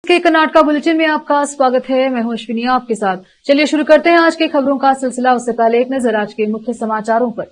के कर्नाटका बुलेटिन में आपका स्वागत है। मैं हूं अश्विनी आपके साथ। चलिए शुरू करते हैं आज की खबरों का सिलसिला। उससे पहले एक नजर आज के मुख्य समाचारों पर।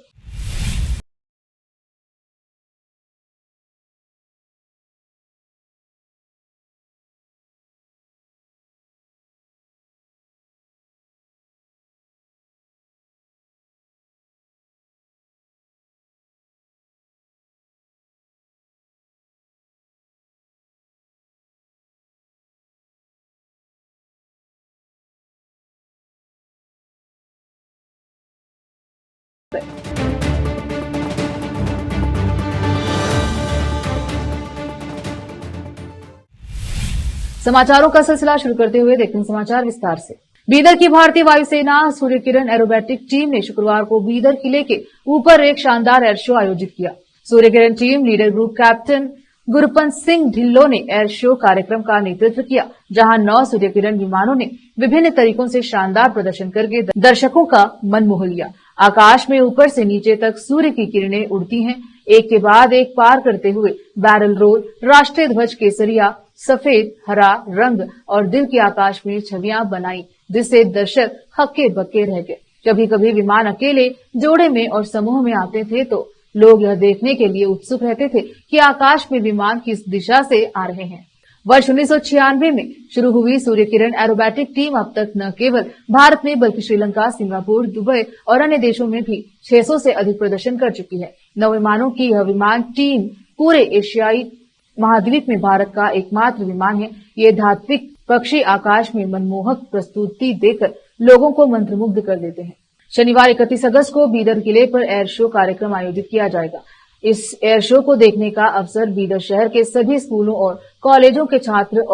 समाचारों का सिलसिला शुरू करते हुए देखते हैं समाचार विस्तार से। बीदर की भारतीय वायुसेना सूर्य किरण एरोबैटिक टीम ने शुक्रवार को बीदर किले के ऊपर एक शानदार एयर शो आयोजित किया। Surya Kiran team leader group captain Gurpant Singh Dhillon ने एयर शो कार्यक्रम का नेतृत्व किया, जहां 9 सूर्य किरण विमानों ने विभिन्न तरीकों से शानदार प्रदर्शन करके दर्शकों का मन मोह लिया। आकाश में ऊपर से नीचे तक सूर्य की किरणें उड़ती हैं, एक के बाद एक पार करते हुए बैरल रोल, राष्ट्रीय ध्वज केसरिया, सफेद, हरा रंग और दिल की आकाश में छवियां बनाई, जिससे दर्शक हक्के बक्के रह गए। कभी कभी विमान अकेले, जोड़े में और समूह में आते थे तो लोग यह देखने के लिए उत्सुक रहते थे कि आकाश में विमान किस दिशा से आ रहे हैं। वर्ष 1996 में शुरू हुई सूर्य किरण एरोबैटिक टीम अब तक न केवल भारत में बल्कि श्रीलंका, सिंगापुर, दुबई और अन्य देशों में भी 600 से अधिक प्रदर्शन कर चुकी है। 9 विमानों की यह विमान टीम पूरे एशियाई महाद्वीप में भारत का एकमात्र विमान है। ये धात्विक पक्षी आकाश में मनमोहक प्रस्तुति देकर लोगों को मंत्रमुग्ध कर देते हैं। शनिवार 31 अगस्त को बीदर किले पर एयर शो कार्यक्रम आयोजित किया जाएगा। इस एयर शो को देखने का अवसर बीदर शहर के सभी स्कूलों और कॉलेजों के छात्रों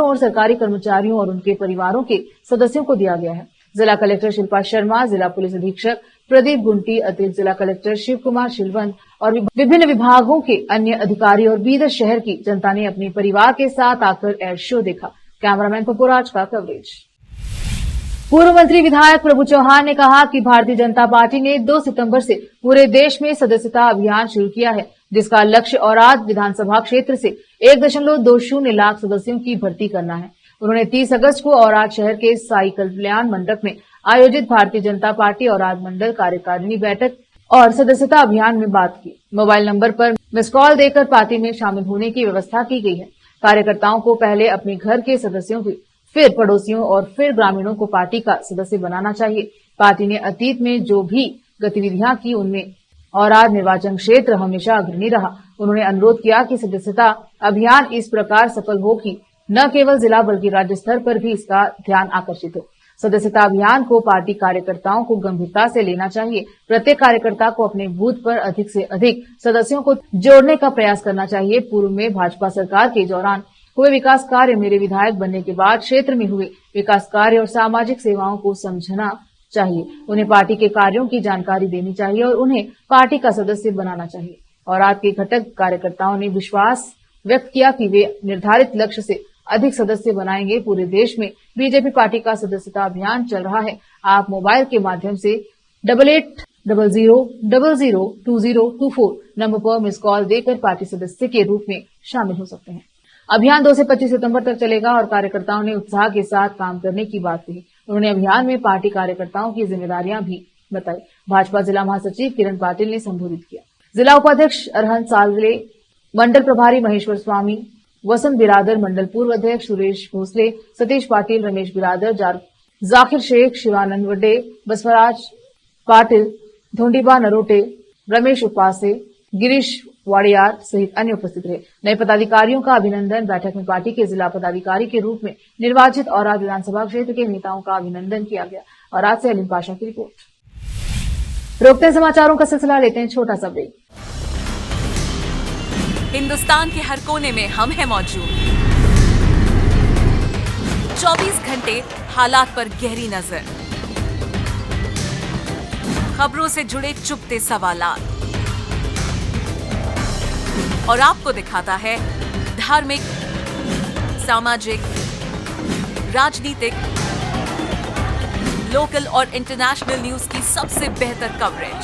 और सरकारी कर्मचारियों और उनके परिवारों के सदस्यों को दिया गया है। जिला कलेक्टर शिल्पा शर्मा, जिला पुलिस अधीक्षक प्रदीप गुंटी, अतिरिक्त जिला कलेक्टर शिव कुमार शिलवंत और विभिन्न विभागों के अन्य अधिकारी और बीदर शहर की जनता ने अपने परिवार के साथ आकर एयर शो देखा। कैमरामैन पपुराज का कवरेज। पूर्व मंत्री विधायक प्रभु चौहान ने कहा कि भारतीय जनता पार्टी ने 2 सितंबर से पूरे देश में सदस्यता अभियान शुरू किया है, जिसका लक्ष्य औराद विधानसभा क्षेत्र से 1.20 लाख सदस्यों की भर्ती करना है। उन्होंने 30 अगस्त को औराद शहर के साई कल्याण मंडप में आयोजित भारतीय जनता पार्टी औराद मंडल कार्यकारिणी बैठक और सदस्यता अभियान में बात की। मोबाइल नंबर पर मिस कॉल देकर पार्टी में शामिल होने की व्यवस्था की गई है। कार्यकर्ताओं को पहले अपने घर के सदस्यों की, फिर पड़ोसियों और फिर ग्रामीणों को पार्टी का सदस्य बनाना चाहिए। पार्टी ने अतीत में जो भी गतिविधियां की उनमें औराद निर्वाचन क्षेत्र हमेशा अग्रणी रहा। उन्होंने अनुरोध किया कि सदस्यता अभियान इस प्रकार सफल हो कि न केवल जिला बल्कि राज्य स्तर पर भी इसका ध्यान आकर्षित हो। सदस्यता अभियान को पार्टी कार्यकर्ताओं को गंभीरता से लेना चाहिए। प्रत्येक कार्यकर्ता को अपने बूथ पर अधिक से अधिक सदस्यों को जोड़ने का प्रयास करना चाहिए। पूर्व में भाजपा सरकार के दौरान हुए विकास कार्य, मेरे विधायक बनने के बाद क्षेत्र में हुए विकास कार्य और सामाजिक सेवाओं को समझना चाहिए। उन्हें पार्टी के कार्यों की जानकारी देनी चाहिए और उन्हें पार्टी का सदस्य बनाना चाहिए। और आज के घटक कार्यकर्ताओं ने विश्वास व्यक्त किया कि वे निर्धारित लक्ष्य से अधिक सदस्य बनाएंगे। पूरे देश में बीजेपी पार्टी का सदस्यता अभियान चल रहा है। आप मोबाइल के माध्यम से 8800002024 नंबर पर मिस कॉल देकर पार्टी सदस्य के रूप में शामिल हो सकते हैं। अभियान 2 से 25 सितंबर तक चलेगा और कार्यकर्ताओं ने उत्साह के साथ काम करने की बात कही। उन्होंने अभियान में पार्टी कार्यकर्ताओं की जिम्मेदारियां भी बताई। भाजपा जिला महासचिव किरण पाटिल ने संबोधित किया। जिला उपाध्यक्ष अरहंत सालवे, मंडल प्रभारी महेश्वर स्वामी, वसंत बिरादर, मंडल पूर्व अध्यक्ष सुरेश भोसले, सतीश पाटिल, रमेश बिरादर, जाकिर शेख, शिवानंद वड्डे, बसवराज पाटिल, धोंडीबा नरोटे, रमेश उपासे, गिरीश वाडियार सहित अन्य उपस्थित रहे। नए पदाधिकारियों का अभिनंदन। बैठक में पार्टी के जिला पदाधिकारी के रूप में निर्वाचित औराद विधानसभा क्षेत्र के नेताओं का अभिनंदन किया गया। और आज से अलीम पाशा की रिपोर्ट। रोकते हैं समाचारों का सिलसिला, लेते हैं छोटा सा ब्रेक। हिंदुस्तान के हर कोने में हम हैं मौजूद। 24 घंटे हालात पर गहरी नजर, खबरों से जुड़े चुपते सवालात और आपको दिखाता है धार्मिक, सामाजिक, राजनीतिक, लोकल और इंटरनेशनल न्यूज की सबसे बेहतर कवरेज,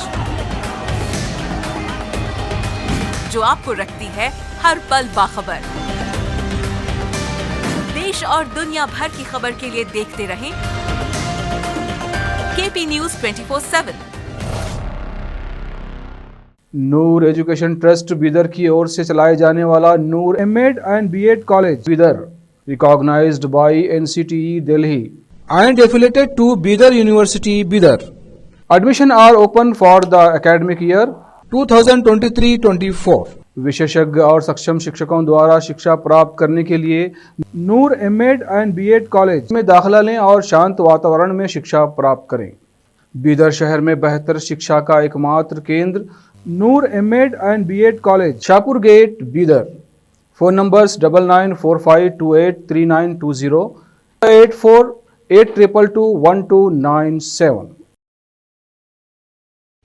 जो आपको रखती है हर पल बाखबर। देश और दुनिया भर की खबर के लिए देखते रहें KP News 24/7। Noor education trust Bidar की ओर से चलाए जाने वाला Noor MEd and BEd college Bidar, recognised by NCTE Delhi and affiliated to Bidar University, Bidar. Admission are open for the academic year 2023-24. विशेषज्ञ और सक्षम शिक्षकों द्वारा शिक्षा प्राप्त करने के लिए नूर एमएड एंड बीएड कॉलेज में दाखिला लें और शांत वातावरण में शिक्षा प्राप्त करें। बीदर शहर में बेहतर शिक्षा का एकमात्र केंद्र Noor MEd and BEd college, Shahpur gate, Bidar. Phone numbers 9945283920, 8482221297।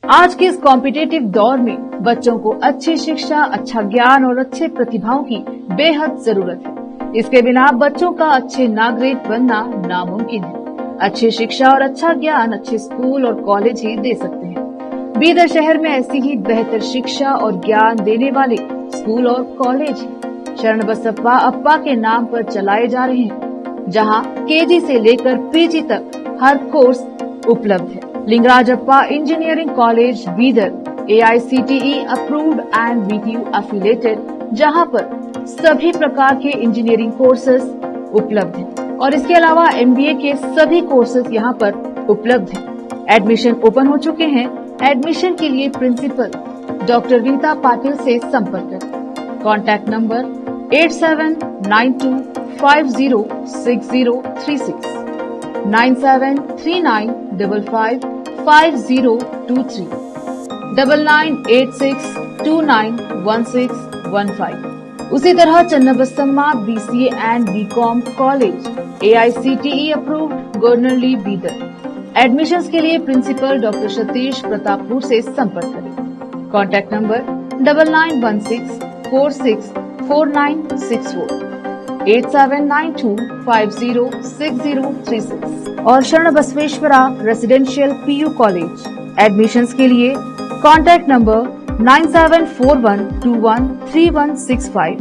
आज के इस कॉम्पिटिटिव दौर में बच्चों को अच्छी शिक्षा, अच्छा ज्ञान और अच्छे प्रतिभाओं की बेहद जरूरत है। इसके बिना बच्चों का अच्छे नागरिक बनना नामुमकिन है। अच्छी शिक्षा और अच्छा ज्ञान अच्छे स्कूल और कॉलेज ही दे सकते हैं। बीदर शहर में ऐसी ही बेहतर शिक्षा और ज्ञान देने वाले स्कूल और कॉलेज हैं। शरण बसप्पा अप्पा के नाम पर चलाए जा रहे हैं, जहां KG से लेकर PG तक हर कोर्स उपलब्ध है। Lingaraj Appa engineering college Bidar AICTE approved and BTU affiliated, जहां पर सभी प्रकार के इंजीनियरिंग कोर्सेज उपलब्ध हैं और इसके अलावा MBA के सभी कोर्सेज यहां पर उपलब्ध हैं। एडमिशन ओपन हो चुके हैं। एडमिशन के लिए प्रिंसिपल डॉक्टर रीता पाटिल से संपर्क करें। Contact number 8792506036, 9739555023, 9986291615। उसी तरह Channabasamma BCA and BCom college AICTE approved, Gornalli, Bidar. Admissions के लिए प्रिंसिपल डॉक्टर सतीश प्रतापपुर से संपर्क करें। कॉन्टैक्ट नंबर 9916464964, 8792506036 और शरण Basaveshwara residential PU college. Admissions के लिए कॉन्टैक्ट नंबर 9741213165,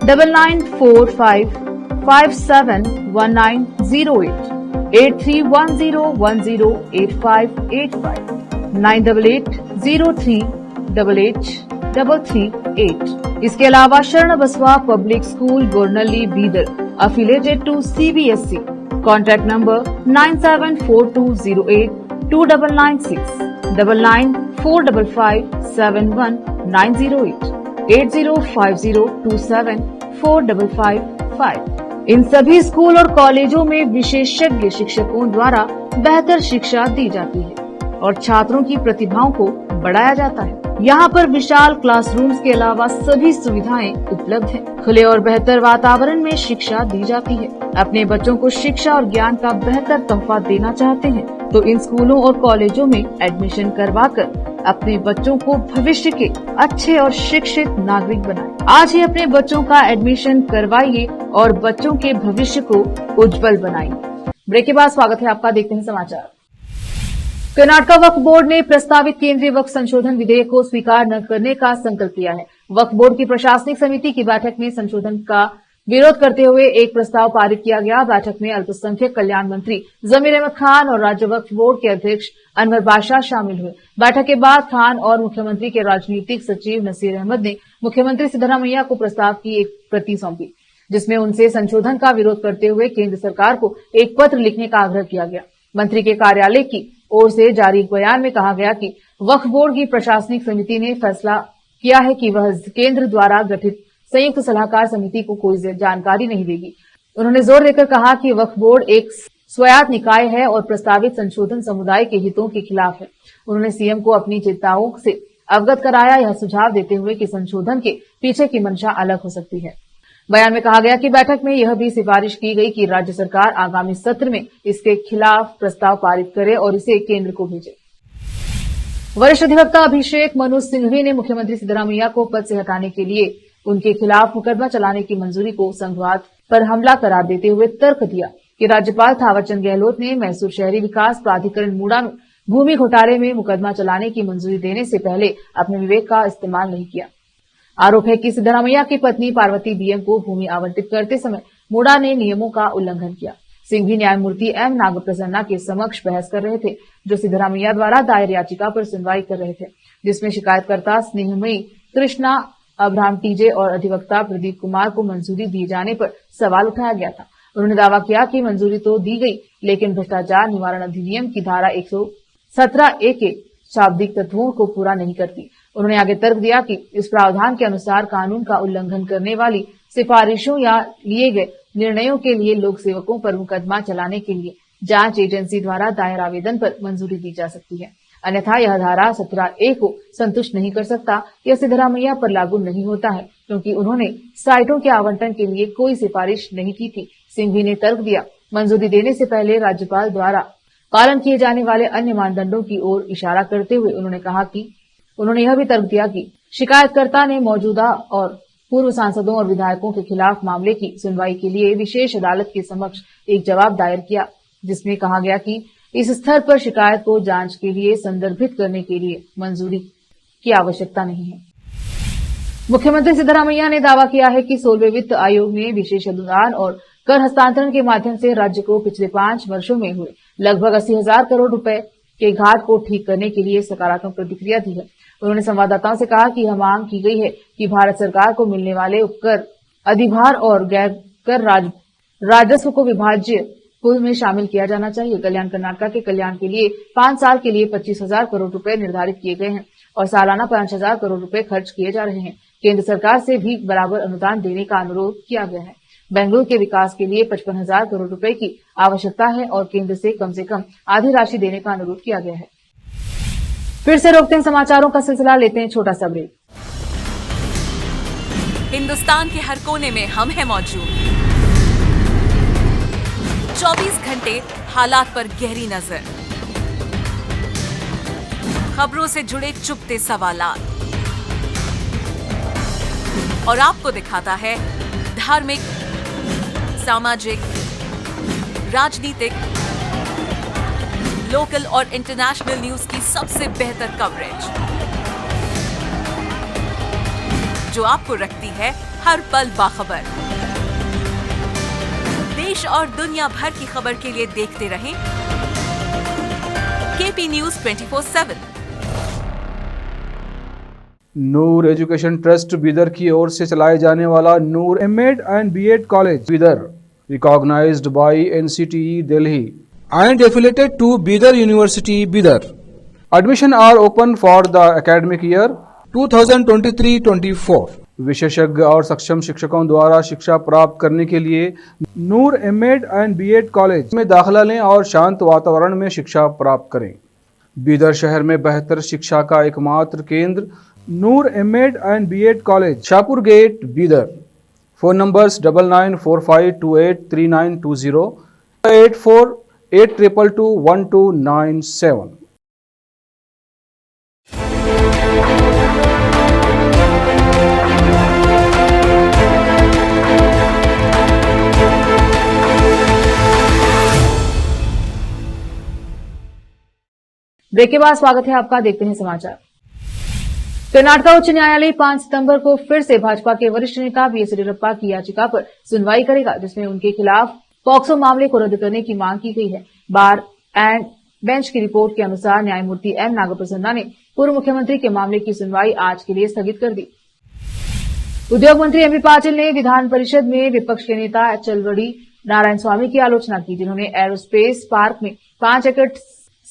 9945571908, 8310108585, 9880388838। इसके अलावा Sharan Basava public school Gornalli Bidar affiliated to CBSE। Contact number 9742082996, 9945571908, 8050274555। इन सभी स्कूल और कॉलेजों में विशेषज्ञ शिक्षकों द्वारा बेहतर शिक्षा दी जाती है और छात्रों की प्रतिभाओं को बढ़ाया जाता है। यहाँ पर विशाल क्लासरूम्स के अलावा सभी सुविधाएं उपलब्ध हैं। खुले और बेहतर वातावरण में शिक्षा दी जाती है। अपने बच्चों को शिक्षा और ज्ञान का बेहतर तोहफा देना चाहते हैं तो इन स्कूलों और कॉलेजों में एडमिशन करवाकर अपने बच्चों को भविष्य के अच्छे और शिक्षित नागरिक बनाएं। आज ही अपने बच्चों का एडमिशन करवाइए और बच्चों के भविष्य को उज्जवल बनाइए। ब्रेक के बाद स्वागत है आपका, देखते हैं समाचार। कर्नाटका वक्फ बोर्ड ने प्रस्तावित केंद्रीय वक्फ संशोधन विधेयक को स्वीकार न करने का संकल्प लिया है। वक्फ बोर्ड की प्रशासनिक समिति की बैठक में संशोधन का विरोध करते हुए एक प्रस्ताव पारित किया गया। बैठक में अल्पसंख्यक कल्याण मंत्री जमीर अहमद खान और राज्य वक्फ बोर्ड के अध्यक्ष अनवर बादशाह शामिल हुए। बैठक के बाद खान और मुख्यमंत्री के राजनीतिक सचिव नसीर अहमद ने मुख्यमंत्री सिद्धरामैया को प्रस्ताव की एक प्रति सौंपी, जिसमें उनसे संशोधन का विरोध करते हुए केंद्र सरकार को एक पत्र लिखने का आग्रह किया गया। मंत्री के कार्यालय की ओर से जारी एक बयान में कहा गया कि वक्फ बोर्ड की प्रशासनिक समिति ने फैसला किया है कि वह केंद्र द्वारा गठित संयुक्त सलाहकार समिति को कोई जानकारी नहीं देगी। उन्होंने जोर देकर कहा कि वक्फ बोर्ड एक स्वायत्त निकाय है और प्रस्तावित संशोधन समुदाय के हितों के खिलाफ है। उन्होंने सीएम को अपनी चिंताओं से अवगत कराया, यह सुझाव देते हुए कि संशोधन के पीछे की मंशा अलग हो सकती है। बयान में कहा गया कि बैठक में यह भी सिफारिश की गई कि राज्य सरकार आगामी सत्र में इसके खिलाफ प्रस्ताव पारित करे और इसे केंद्र को भेजे। वरिष्ठ अधिवक्ता अभिषेक मनु सिंघवी ने मुख्यमंत्री सिद्धरामैया को पद से हटाने के लिए उनके खिलाफ मुकदमा चलाने की मंजूरी को संघवाद पर हमला करार देते हुए तर्क दिया कि राज्यपाल थावरचंद गहलोत ने मैसूर शहरी विकास प्राधिकरण मूडा में भूमि घोटाले में मुकदमा चलाने की मंजूरी देने से पहले अपने विवेक का इस्तेमाल नहीं किया। आरोप है कि सिद्धरामैया की पत्नी पार्वती BM को भूमि आवंटित करते समय मोड़ा ने नियमों का उल्लंघन किया। सिंघवी न्यायमूर्ति एम नागप्रसन्ना के समक्ष बहस कर रहे थे, जो सिद्धरामैया द्वारा दायर याचिका पर सुनवाई कर रहे थे, जिसमें शिकायतकर्ता स्नेहमयी कृष्णा अब्राहम टीजे और अधिवक्ता प्रदीप कुमार को मंजूरी दिए जाने पर सवाल उठाया गया था। उन्होंने दावा किया कि मंजूरी तो दी गई, लेकिन भ्रष्टाचार निवारण अधिनियम की धारा 117A के शाब्दिक तत्वों को पूरा नहीं करती। उन्होंने आगे तर्क दिया कि इस प्रावधान के अनुसार कानून का उल्लंघन करने वाली सिफारिशों या लिए गए निर्णयों के लिए लोक सेवकों पर मुकदमा चलाने के लिए जांच एजेंसी द्वारा दायर आवेदन पर मंजूरी दी जा सकती है, अन्यथा यह धारा 17A को संतुष्ट नहीं कर सकता। यह सिद्धरामैया पर लागू नहीं होता है, क्योंकि उन्होंने साइटों के आवंटन के लिए कोई सिफारिश नहीं की थी। सिंघवी ने तर्क दिया, मंजूरी देने से पहले राज्यपाल द्वारा पालन किए जाने वाले अन्य मानदंडों की ओर इशारा करते हुए उन्होंने यह भी तर्क दिया कि शिकायतकर्ता ने मौजूदा और पूर्व सांसदों और विधायकों के खिलाफ मामले की सुनवाई के लिए विशेष अदालत के समक्ष एक जवाब दायर किया, जिसमें कहा गया कि इस स्तर पर शिकायत को जांच के लिए संदर्भित करने के लिए मंजूरी की आवश्यकता नहीं है। मुख्यमंत्री सिद्धरामैया ने दावा किया है कि 16वें वित्त आयोग ने विशेष अनुदान और कर हस्तांतरण के माध्यम से राज्य को पिछले 5 वर्षों में हुए लगभग 80,000 करोड़ रुपए के घाट को ठीक करने के लिए सकारात्मक प्रतिक्रिया दी है। उन्होंने संवाददाताओं से कहा कि यह मांग की गई है कि भारत सरकार को मिलने वाले उपकर, अधिभार और गैर कर राजस्व को विभाज्य पूल में शामिल किया जाना चाहिए। कल्याण कर्नाटक के कल्याण के लिए 5 साल के लिए 25,000 करोड़ रुपए निर्धारित किए गए हैं और सालाना 5,000 करोड़ रुपए खर्च किए जा रहे हैं। केंद्र सरकार से भी बराबर अनुदान देने का अनुरोध किया गया है। बेंगलुरु के विकास के लिए 55,000 करोड़ रुपए की आवश्यकता है और केंद्र से कम आधी राशि देने का अनुरोध किया गया है। फिर से रोकते हैं समाचारों का सिलसिला, लेते हैं छोटा सा ब्रेक। हिंदुस्तान के हर कोने में हम हैं मौजूद। 24 घंटे हालात पर गहरी नजर, खबरों से जुड़े चुपते सवालात और आपको दिखाता है धार्मिक, सामाजिक, राजनीतिक, लोकल और इंटरनेशनल न्यूज की सबसे बेहतर कवरेज, जो आपको रखती है हर पल बाखबर। देश और दुनिया भर की खबर के लिए देखते रहें KP news 24/7। Noor education trust Bidar की ओर से चलाए जाने वाला Noor MEd and BEd college Bidar, recognised by NCTE Delhi and affiliated to Bidar University, Bidar. Admission are open for the academic year 2023-24. विशेषज्ञ और सक्षम शिक्षकों द्वारा शिक्षा प्राप्त करने के लिए नूर एमएड एंड बीएड कॉलेज में दाखिला लें और शांत वातावरण में शिक्षा प्राप्त करें। बीदर शहर में बेहतर शिक्षा का एकमात्र केंद्र Noor MEd and BEd college, Shahpur gate, Bidar. Phone numbers 9945283920, 8482221297। Break के बाद स्वागत है आपका, देखते हैं समाचार। कर्नाटक उच्च न्यायालय 5 सितंबर को फिर से भाजपा के वरिष्ठ नेता बीएस येदियुरप्पा की याचिका पर सुनवाई करेगा, जिसमें उनके खिलाफ पॉक्सो मामले को रद्द करने की मांग की गई है। बार एंड बेंच की रिपोर्ट के अनुसार न्यायमूर्ति एम नागप्रसन्ना ने पूर्व मुख्यमंत्री के मामले की सुनवाई आज के लिए स्थगित कर दी। उद्योग मंत्री एमबी पाटिल ने विधान परिषद में विपक्ष के नेता चलवड़ी नारायण स्वामी की आलोचना की, जिन्होंने एरोस्पेस पार्क में 5 एकड़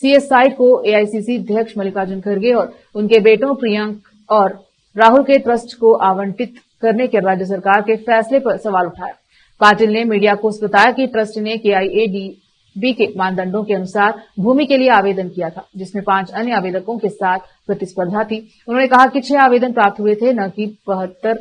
सीएस साइट को एआईसीसी अध्यक्ष मल्लिकार्जुन खड़गे और उनके बेटों प्रियंक और राहुल के ट्रस्ट को आवंटित करने के राज्य सरकार के फैसले पर सवाल उठाया। पाटिल ने मीडिया को बताया कि ट्रस्ट ने केआईएडीबी के मानदंडों के अनुसार भूमि के लिए आवेदन किया था, जिसमें 5 अन्य आवेदकों के साथ प्रतिस्पर्धा थी। उन्होंने कहा कि 6 आवेदन प्राप्त हुए थे, न कि 75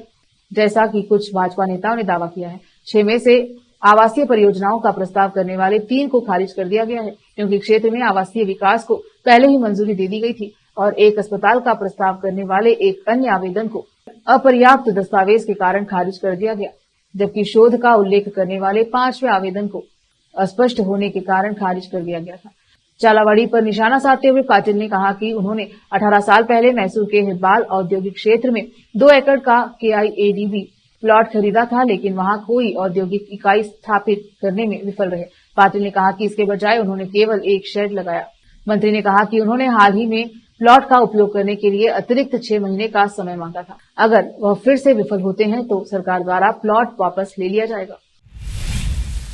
जैसा कि कुछ भाजपा नेताओं ने दावा किया है। 6 में से आवासीय परियोजनाओं का प्रस्ताव करने वाले 3 को खारिज कर दिया गया है, क्योंकि क्षेत्र में आवासीय विकास को पहले ही मंजूरी दे दी गई थी, और एक अस्पताल का प्रस्ताव करने वाले एक अन्य आवेदन को अपर्याप्त दस्तावेज के कारण खारिज कर दिया गया, जबकि शोध का उल्लेख करने वाले 5वें आवेदन को अस्पष्ट होने के कारण खारिज कर दिया गया था। चालावाड़ी पर निशाना साधते हुए पाटिल ने कहा कि उन्होंने 18 साल पहले मैसूर के हिब्बाल औद्योगिक क्षेत्र में 2 एकड़ का केआईएडीबी प्लॉट खरीदा था, लेकिन वहां कोई औद्योगिक इकाई स्थापित करने में विफल रहे। पाटिल ने कहा कि इसके बजाय उन्होंने केवल एक शेड लगाया। मंत्री ने कहा कि उन्होंने हाल ही में प्लॉट का उपयोग करने के लिए अतिरिक्त 6 महीने का समय मांगा था। अगर वह फिर से विफल होते हैं तो सरकार द्वारा प्लॉट वापस ले लिया जाएगा।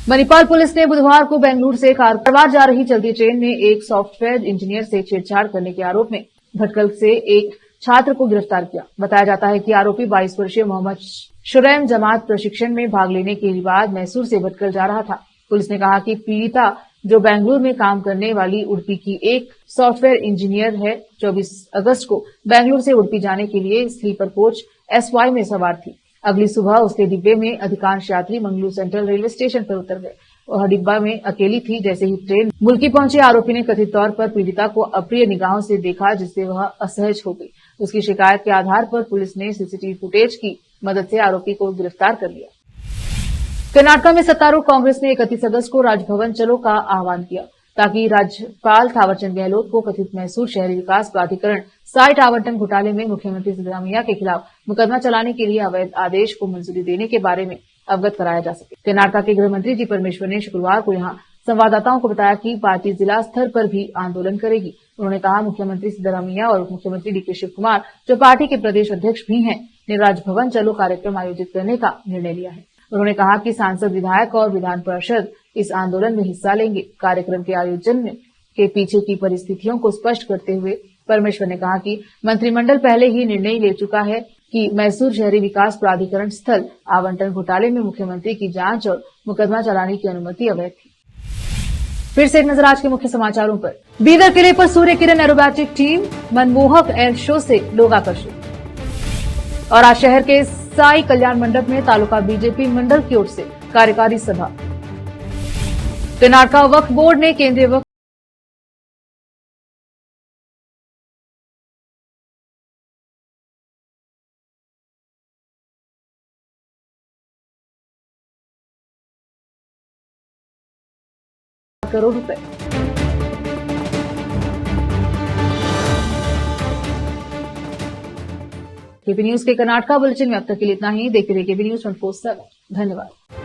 मणिपाल पुलिस ने बुधवार को बेंगलुरु से कारवार जा रही चलती ट्रेन में एक सॉफ्टवेयर इंजीनियर से छेड़छाड़ करने के आरोप में भटकल से एक छात्र को गिरफ्तार किया। बताया जाता है कि आरोपी 22 वर्षीय मोहम्मद शुरैम जमात प्रशिक्षण में भाग लेने के बाद मैसूर से भटकल जा रहा था। पुलिस ने कहा कि पीड़िता, जो बेंगलुरु में काम करने वाली उडुपी की एक सॉफ्टवेयर इंजीनियर है, 24 अगस्त को बेंगलुरु से उडुपी जाने के लिए स्लीपर कोच SY में सवार थी। अगली सुबह उसके डिब्बे में अधिकांश यात्री मंगलुरु सेंट्रल रेलवे स्टेशन पर उतर गए। वह डिब्बा में अकेली थी। जैसे ही ट्रेन मुल्की पहुंची, आरोपी ने कथित तौर पर पीड़िता को अप्रिय निगाहों से देखा, जिससे वह असहज हो गई। उसकी शिकायत के आधार पर पुलिस ने सीसीटीवी फुटेज की मदद से आरोपी को गिरफ्तार कर लिया। कर्नाटक में सत्तारूढ़ कांग्रेस ने 31 अगस्त को राजभवन चलो का आह्वान किया, ताकि राज्यपाल थावरचंद गहलोत को कथित मैसूर शहरी विकास प्राधिकरण साइट आवंटन घोटाले में मुख्यमंत्री सिद्धरामैया के खिलाफ मुकदमा चलाने के लिए अवैध आदेश को मंजूरी देने के बारे में अवगत कराया जा सके। कर्नाटक के गृह मंत्री जी परमेश्वर ने शुक्रवार को यहां संवाददाताओं को बताया कि पार्टी जिला स्तर पर भी आंदोलन करेगी। उन्होंने कहा, मुख्यमंत्री सिद्धरामैया और उप मुख्यमंत्री DK शिवकुमार, जो पार्टी के प्रदेश अध्यक्ष भी हैं, ने राजभवन चलो कार्यक्रम आयोजित करने का निर्णय लिया है। उन्होंने कहा कि सांसद, विधायक और विधान पार्षद इस आंदोलन में हिस्सा लेंगे। कार्यक्रम के आयोजन के पीछे की परिस्थितियों को स्पष्ट करते हुए परमेश्वर ने कहा कि मंत्रिमंडल पहले ही निर्णय ले चुका है कि मैसूर शहरी विकास प्राधिकरण स्थल आवंटन घोटाले में मुख्यमंत्री की जांच और मुकदमा चलाने की अनुमति अवैध थी। फिर से एक नजर आज के मुख्य समाचारों पर। बीदर किले पर सूर्य किरण एरोबैटिक टीम, मनमोहक एयर शो से लोग आकर्षित। और आज शहर के साई कल्याण मंडप में तालुका बीजेपी मंडल की ओर से कार्यकारी सभा। कर्नाटक वक्फ बोर्ड ने केंद्रीय वक्फ करोड़ रुपए। केबी न्यूज के कर्नाटक बुलेटिन में अब तक के लिए इतना ही। देखते रहिए केबी न्यूज 24/7। धन्यवाद।